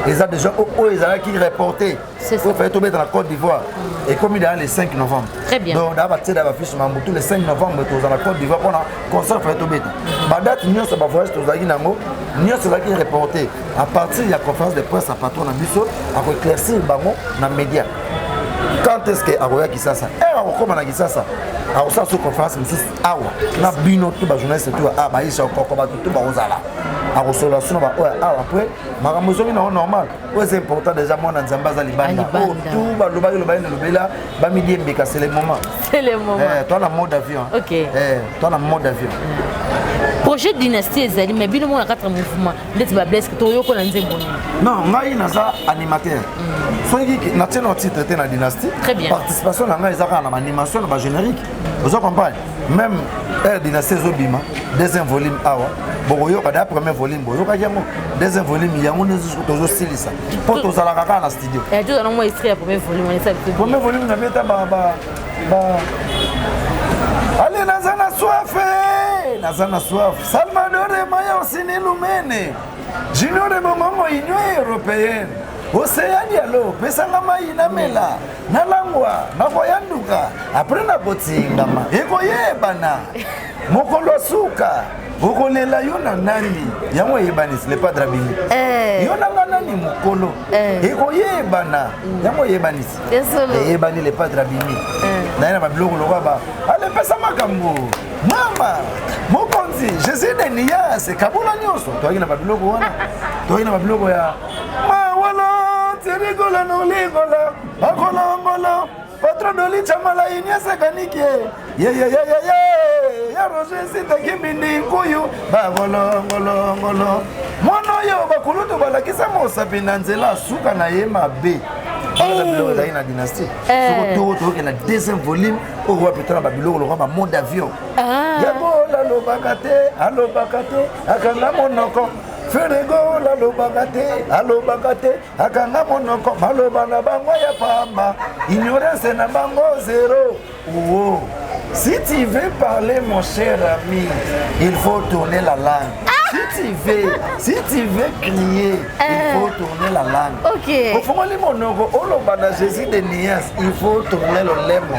eza déjà oyo ezalaki reporté oyo fallait tobeta na Côte d'Ivoire ekomi daya le 5 novembre donc daya batie daya bafiche mambutu le 5 novembre toza na Côte d'Ivoire mpona concert fallait tobeta badate nyonso bavoyage tozalaki nango nyonso ezalaki reporté à partir ya conférence de presse ya patron na biso akoéclaircir bango na média quand est-ce que akoya kisasa akokoma na kisasa akosala so conférence mosusu awa na bino to bajournaliste to baisha okoko bato to bakozala akosola sino ba après makambo zongi na normal c'est important déjà moi na nzamba za libanda tout ba lobaki lobaki na lobela ba midi mbeka c'est le moment toi na mode avion toi na mode avion projet dynastie ezali mais bino mona 4 mouvement ndeti ba blesse to yoko na nzembo non ngai naza animateur soki na tienne titre te na dynastie participation na ngai ezaka na animation na ba générique vous comprenez même dynastie zobima deuxième volume awa bokoyoka da premier volume boyoka yango deuxième volume yango tozo silisa po tozala kaka na studio tu as moi extrait premier volume on est ça premier volume na meta ba allez nazana soif Salvador Maya Osini Lumene Junior Bongo Union Européenne Océan Diallo pesanga mai na mela na langwa na koyanduka après na botsingama ekoyebana mokolo suka okolela yo na nani yango yebanisi le padre bini yo na nani mokolo ekoyebana yango yebanisi yebani le padre bini na ba blog lokwa ba ale pesa makambo mama mokonzi Jésus de Nias kabula nyoso toaki na ba blog wana toaki na ba blog ya mawala terigola no ligola akolongolo patron doli chamala inyasa kanike ya Roger sita kimbindi nkuyu bagolongolongolo mono yo bakulutu balakisa mosapi na nzela suka na ye mabe na dynastie surtout la deuxième volume au roi peut-être ba biloko le roi monde avion yabola lobakate akanga monoko ferego la lobakate akanga monoko maloba na bango ya pamba ignorance na bango zéro si tu veux parler mon cher ami il faut tourner la langue si tu veux crier, il faut tourner la langue. Ok. Au fond, les monogos, on Jésus de Nias, il faut tourner le lemo.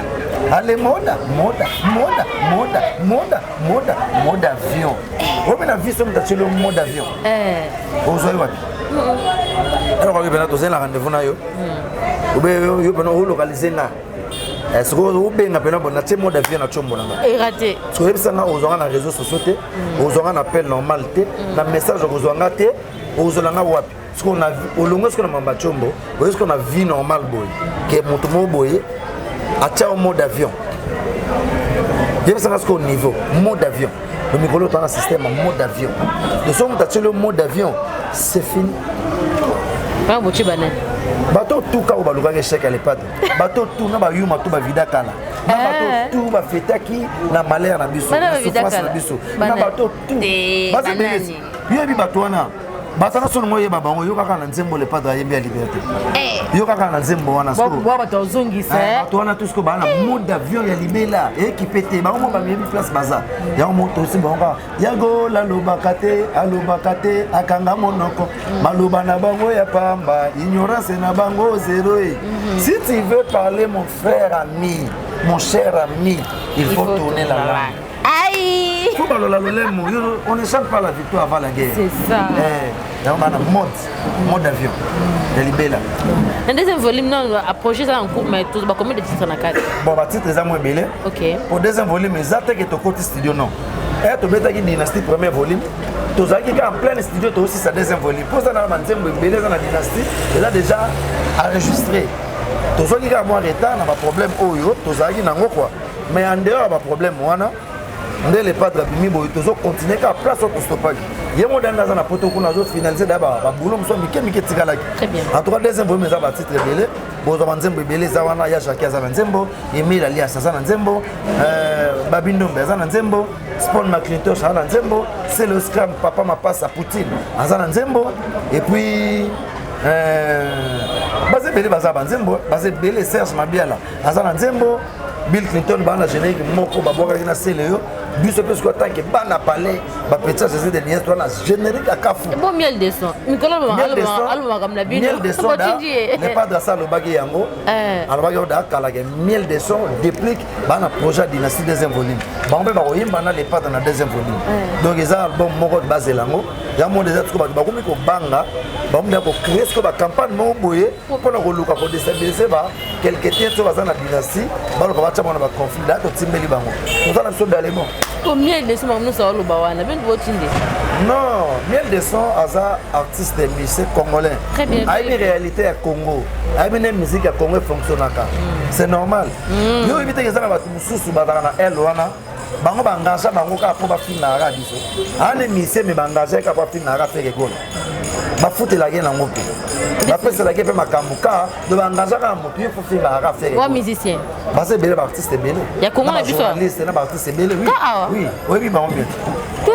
Allez, mode avion. On a vu sur le mode avion. Vous avez alors, on a besoin de rendez-vous. On a localisé là. Est-ce que vous avez un mode d'avion à Tchombo? Raté. Si vous avez un réseau social, vous avez un appel normal, un message vous avez un WhatsApp. Ce qu'on a vu, au long de ce qu'on a Tchombo, vous voyez ce qu'on a vu normal, qui est mon boy, à un mode d'avion. Vous savez ce qu'on niveau, mode d'avion. Le micro est un système mode d'avion. De ce que vous le mode d'avion, c'est fini. Pas un bateau tout ka ba luka chèque à l'EPAD bateau tout na ba yuma tout ba vida kala na bateau tout ba fetaki na malheur na biso na souffrance na biso na bateau tout basi belezi yebi bateau na batana sono moye baba ngo yo kaka na nzembo l'EPAD ya yebi ya liberté yo kaka na nzembo wana so bo bateau zongisa bateau wana tout ce que ba na mode d'avion ya libela équipé te ba mo ba yebi place baza ya moto aussi bonga yago la lobakate alobakate akanga monoko maloba na bango ya pamba ignorance na bango zéro. Si tu veux parler mon frère ami mon cher ami il faut tourner la langue. Aïe! On ne chante pas la victoire avant la guerre. C'est ça. On a un mode d'avion. Le deuxième volume, non, approché ça en cours, mais tout va combien de titres dans la carte? Bon, les titres sont belé. Ok. Pour le deuxième volume, les attaques et au côté studio, non. Et tu mets une dynastie, premier volume. Tu as en plein studio, tu as aussi sa deuxième volume. Pour ça, dans la dynastie, il a déjà enregistré. Tu as un retard, on a un problème. Tu as un quoi. Mais en dehors, on a un problème. Ndé les padres bimi boy tozo continuer ka place au stoppage yemo danga za na poto kuna zo finaliser d'aba ba boulot mso mike tikala très bien en tout cas deuxième volume za ba titre belé bozo banzembo belé za wana ya Jacques za nzembo Emile Ali za nzembo Babindo za nzembo Spawn McClintosh za nzembo c'est le scrum papa ma passe à Poutine za nzembo et puis basé belé baza banzembo basé belé Serge Mabiala za nzembo Bill Clinton bana générique moko baboka kina seleyo biso parce que tant que bana parler ba petit Jésus de Nias toi na générique à Kafu bon miel de son Nicolas allo comme la bino miel de son n'est pas dans ça le bagay yango alors bagay da kala ke miel de son déplique bana projet dynastie deuxième volume ba on ba oyimba na les pas dans la deuxième volume donc ils ont album moko basé lango ya monde déjà tout ba komi ko banga ba monde ko créer ce que ba campagne mo boye pour ko luka ko déstabiliser ba quelque temps to bazana dynastie ba ko ba tama na ba conflit da to timbeli bango nous allons so d'alément combien de son nous ça lo ba wana ben votinde non miel de son aza artiste de musique congolais très bien a une réalité à Congo a une musique à Congo fonctionnaka c'est normal yo éviter que ça ba mususu ba na elle wana bango bangasa bango ka po ba fina ra biso ane mise me bangasa ka po fina ra faire gol ba foute la gueule en pe ba pesa la gueule pe makambuka de bangasa ka mo puis faut fina ra faire wa musicien ba c'est belle artiste belle ya Congo na biso journaliste na artiste belle oui oui oui bango bien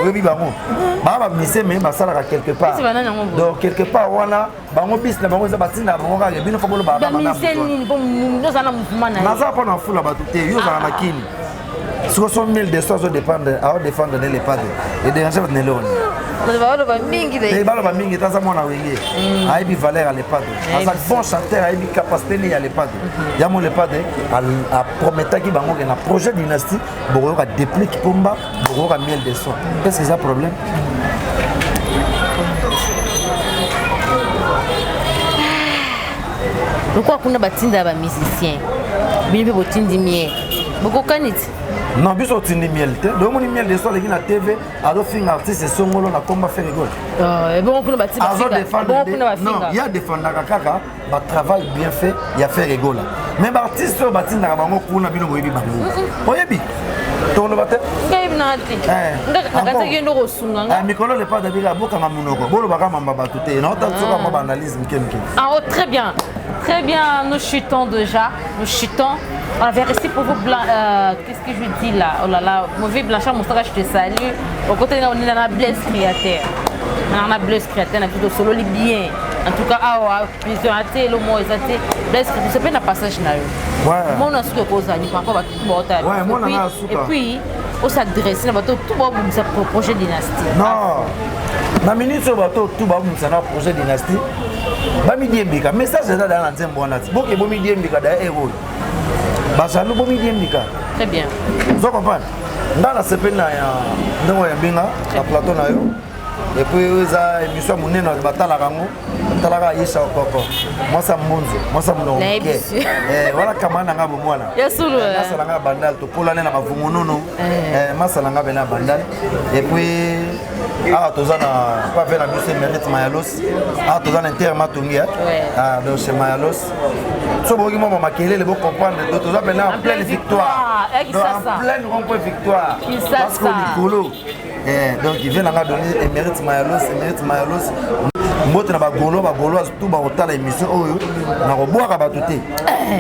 oui oui bango ba mise me ba sala quelque part donc quelque part wana bango bis na bango za batina bango ka bino ko bolo ba ba musicien ni bon nous ana mouvement na naza pa na fula ba tuté yo za na kini ce que sont 1200 ça dépend à défendre les pas et déranger votre nélon les balles va mingi tant ça mon awenge a bi valeur à l'épade à ça bon chanteur a bi capacité ni à l'épade ya mon l'épade à promettre qui bango na projet dynastie boko ka déplique pomba boko ka 1200 qu'est-ce que c'est un problème pourquoi kuna batinda ba musicien bini pe botindi mie boko kaniti non biso tindi miel te donc mon miel de sol qui na TV ado finga artiste songolo na komba faire rigole bon kuna batinda bon kuna non il y a défendre kaka ba travail bien fait il y a faire rigole mais ba artiste batinda bango kuna bino boyebi bango oyebi tono bate ngai binati ngaka ngendo ko sunga ah mikolo le pas d'abira boka mamunoko bolo baka mamba batute na ota tsoka ma analyse mkemke ah oh très bien nous chutons déjà nous chutons. On va rester pour vous blanc. Qu'est-ce que je dis là? Oh là là, mauvais Blanchard, mon frère, je te salue. Au côté, on est dans la Blaise Créateur. On a Blaise Créateur, on a plutôt solo les biens. En tout cas, plusieurs athées, le mot est athée. Blaise Créateur, c'est pas un passage là. Ouais. Moi, on a su que cause, on n'y prend pas tout le monde. Ouais, moi, on a su. Et puis, on s'adresse, on va tout le monde pour projet dynastie. Non. Na minute sur bateau tout ba mutsa na projet dynastie. Ba mi diembika message là dans l'ensemble on a. Boke bo mi diembika da héros. Basalu bo mi diembika. Très bien. Vous comprenez? Dans la CP na ya ndongo ya binga na plateau na yo. Et puis za émission munene batala kango. Talaka Aisha Okoko. Moi ça mbonzo, moi ça mnongo. Voilà kamana ngabo mwana. Yesulu. Masala nga bandal to kolane na bavungunono. Masala nga bena bandal. Et puis ah tozana pas vers la buse mérite Mayalos. Ah tozana interma tungia. Ah donc c'est Mayalos. So boki mama makele le bo comprendre tozana bena en pleine victoire. En pleine rond-point victoire. Parce qu'on Nicolo. Donc il vient à donner mérite Mayalos. Mbote na bagoloise tout ba otala émission oyo na koboaka bato te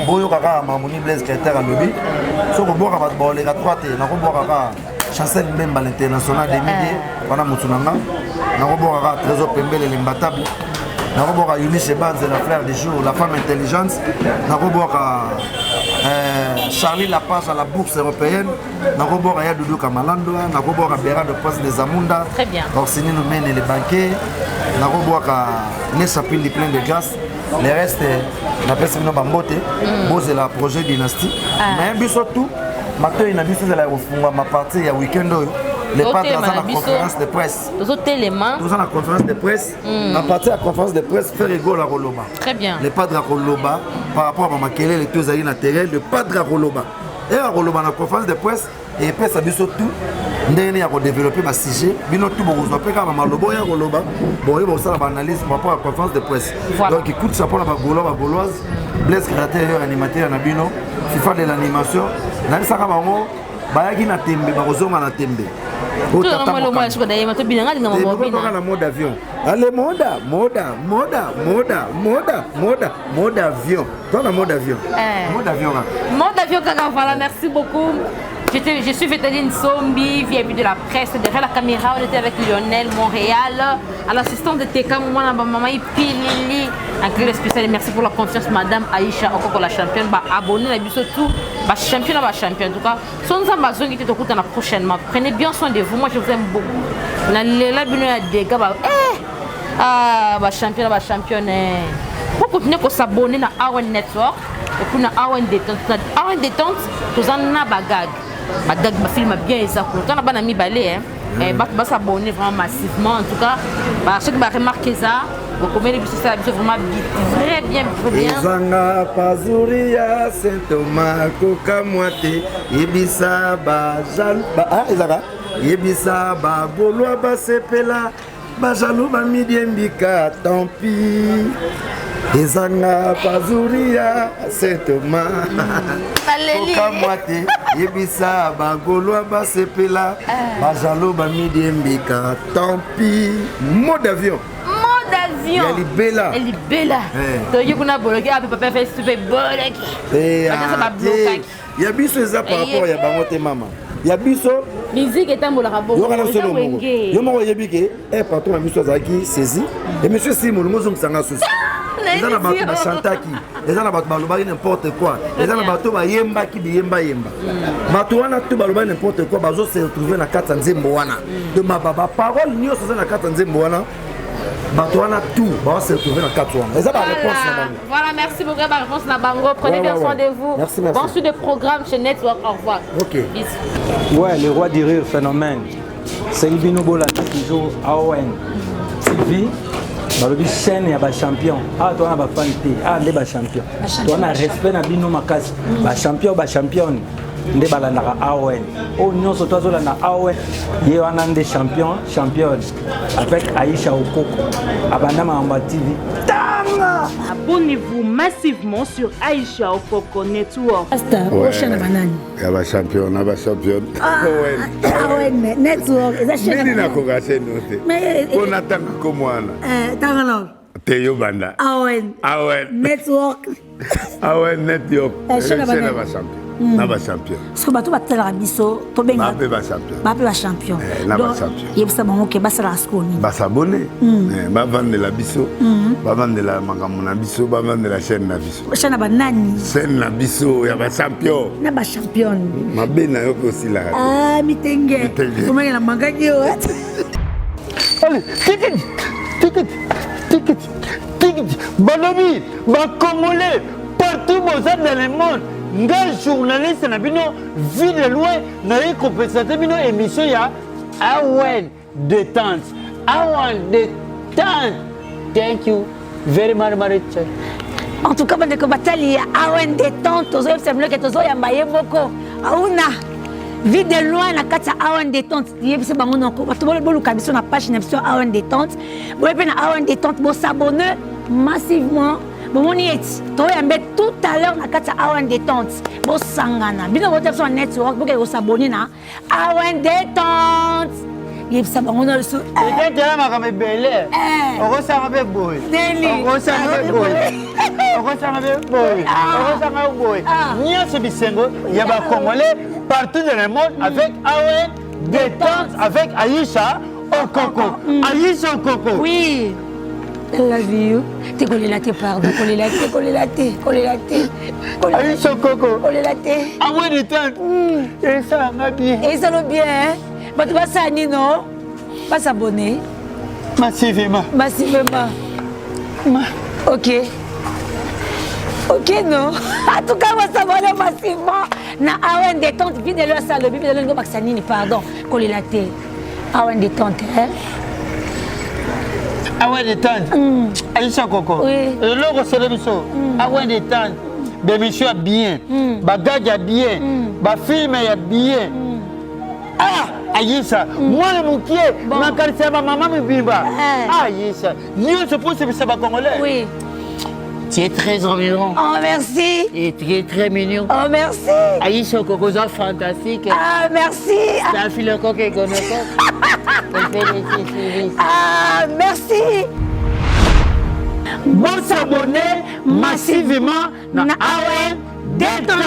boyo kaka mamoni Blaise Créateur à lobby so koboaka bato baolega 3 te na koboaka kaka Chancel Mbemba l'international des milliers wana mutunanga na koboaka kaka Trésor Pembele l'imbattable na koboaka Eunice Banze la fleur du jour la femme intelligente na koboaka Charlie Lapage à la bourse européenne na koboaka ya Doudou Kamalandwa na koboaka Béra de Prince des Amunda Orsini Noumene les banquiers na koboaka Nesapili plein de grâce les restes na pesa no bambote boze la projet dynastie mais biso tout mato ina biso de la refunga ma partie ya week-end oyo les padres dans la conférence de presse tous autres éléments dans la conférence de presse à partir de la conférence de presse faire rigolo à Roloba très bien les padres à Roloba par rapport à Mamakele les deux alliés na terrain le padre à Roloba et à Roloba na conférence de presse et pesa biso tout ndenge ya ko développer ba sujet bino tout bozo pe ka malobo ya Roloba bon ils ça la analyse par rapport à la conférence de presse donc écoute ça pour la gauloise Blaise Créateur animateur na bino FIFA de l'animation na saka bango bayaki na tembe bakozonga na tembe mode avion allez mode avion dans la mode avion kaka voilà merci beaucoup. Je suis Vétaline Sombi, VIP de la presse. Derrière la caméra, on était avec Lionel Montréal, à l'assistant de TK, maman Pilili. Un grand spécial et merci pour la confiance, Madame Aïcha, encore la championne. Abonnez la biso tout, championne, en tout cas. Si nous avons besoin de vous la prochainement, prenez bien soin de vous. Moi, je vous aime beaucoup. La dégâts, championne. Pour continuer à s'abonner à Awen Network, et puis à Awen Détente. Awen Détente, nous avons un bagage. ma film bien eza ko tana bana mibale va s'abonner vraiment massivement en tout cas ceux qui va remarquer ça vous commettez ça vraiment très bien Ezanga pazuria Saint-Thomas koka moite yebisa ba jal ba ezaka yebisa ba bolwa ba sepela ba jalo ba midiembika tant pis Ezanga pazuria Saint-Thomas koka moite yebisa ba golwa ba sepela ba jalo ba midiembika tant pis mot d'avion elle est bella. Elle est bella. Donc il y a une bloquée, papa fait super bloqué. Il y a biso ça par rapport à Bangote maman. Il y a biso musique est un mot là-bas. Yo mo yebi ke patron a biso zaki saisi et monsieur Simon le mozo sanga souci. Les gens ba chantaki, les gens ba balobaki n'importe quoi. Les gens ba to ba yemba ki bi yemba. Bato wana to baloba n'importe quoi bazo se retrouver na kata nzembo wana. De ma baba parole nyo so na kata nzembo wana. Batouana tout, va se retrouver dans 4 ans. Voilà, merci beaucoup pour la réponse na bango. Prenez bien soin de vous. Merci. Bon suite de programme chez Network. Au revoir. Ok. Ouais, le roi du rire phénomène. C'est Bino Bola toujours AON TV. Balobi chaîne ya ba champion. Ah toi na ba fan té. Ah les ba champion. Toi na respect na bino makasi. Ba champion nde balandaka AON oyo nyonso tozolanda AON ye wana nde champion avec Aïcha Okoko abanda makambo ya TV tanga. Abonnez-vous massivement sur Aïcha Okoko Network. Prochaine banane. Ya ba champion na ba champion. AON Network eza chaîne. Mimi nakoka chaîne note. On attend ko mwana. Tanga no. Teyo banda. AON Network. AON Network. Chaîne ba champion. Naba champion. Parce que bato batela biso to benga. Ba champion. Ba champion. Naba champion. Yebisa bango ke basala skoni. Ba s'abonner. Ba vendre la biso. Ba vendre la makambo na biso, ba vendre la chaîne na biso. Chaîne ba nani? Chaîne na biso ya ba champion. Na ba champion. Mabe na yo aussi la. Ah mitenge. Comment la mangaki yo? Allez, ticket. Balobi, ba Congolais partout dans le monde. Nga journaliste na bino vie de loin na compensate bino émission ya AON détente. Thank you very much. En tout cas, bandeko batali ya AON détente tozo yebisa que tozo yamba ye moko auna vie de loin na kati ya AON détente yebisa bango noko bato boluka biso na page na biso AON détente boye pe na AON détente bo s'abonner massivement. Bon, tout à l'heure, on a quatre AON détente. Bon, sangana. Bien, on va sur un network pour que vous s'abonnez à AON détente. Il y a ça, on a le sou. Et quand tu as un bébé, on va s'en faire boy. On va s'en faire boy. Nia se bisengo, il y a des Congolais partout dans le monde avec AON détente, avec Aïcha Okoko. Aïcha Okoko. Oui. I love you. T'es collé la thé, pardon. Collé la thé. Aïcha Okoko. Collé la thé. AON détente. Et ça va bien. Et ça va bien, hein? Mais tu vas s'abonner, non? Pas s'abonner. Massivement. Ok, non? En tout cas, on va s'abonner massivement. Na AON détente, vie de leur salle, vie de leur Maxanini, pardon. Collé la thé. AON détente, hein? AON détente. Aïcha Okoko. Oui. Et là, c'est l'émission. AON détente. L'émission est bien. Bagage est bien. Le film est bien. Ah, Aïssa, moi le moukier, ma quartier, ma maman me bimba. Aïssa, nous se pose que ça va congolais. Oui. Tu es très environ. Oh, merci. Et très très mignon. Oh, merci. Aïssa, Kokoza fantastique. Ah, merci. C'est un fil coq et gonoko. Ah, merci. Bon s'abonner massivement dans AON détente.